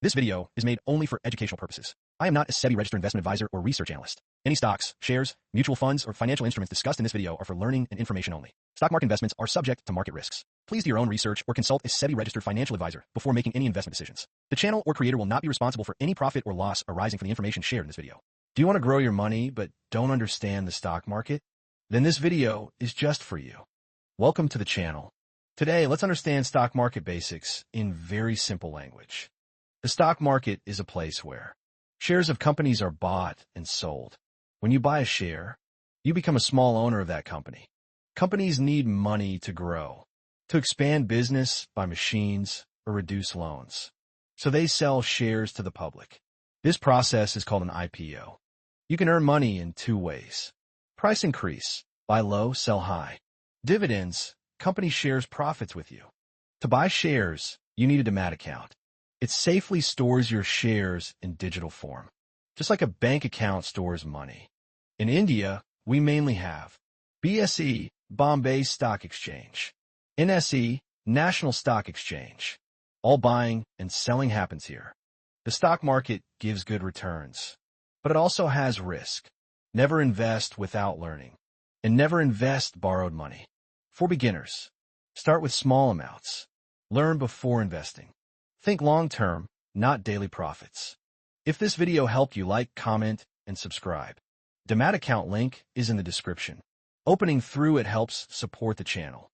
This video is made only for educational purposes. I am not a SEBI registered investment advisor or research analyst. Any stocks, shares, mutual funds, or financial instruments discussed in this video are for learning and information only. Stock market investments are subject to market risks. Please do your own research or consult a SEBI registered financial advisor before making any investment decisions. The channel or creator will not be responsible for any profit or loss arising from the information shared in this video. Do you want to grow your money but don't understand the stock market? Then this video is just for you. Welcome to the channel. Today, let's understand stock market basics in very simple language. The stock market is a place where shares of companies are bought and sold. When you buy a share, you become a small owner of that company. Companies need money to grow, to expand business, buy machines, or reduce loans. So they sell shares to the public. This process is called an IPO. You can earn money in two ways. Price increase, buy low, sell high. Dividends, company shares profits with you. To buy shares, you need a Demat account. It safely stores your shares in digital form, just like a bank account stores money. In India, we mainly have BSE, Bombay Stock Exchange, NSE, National Stock Exchange. All buying and selling happens here. The stock market gives good returns, but it also has risk. Never invest without learning, and never invest borrowed money. For beginners, start with small amounts. Learn before investing. Think long-term, not daily profits. If this video helped you, like, comment, and subscribe. Demat account link is in the description. Opening through it helps support the channel.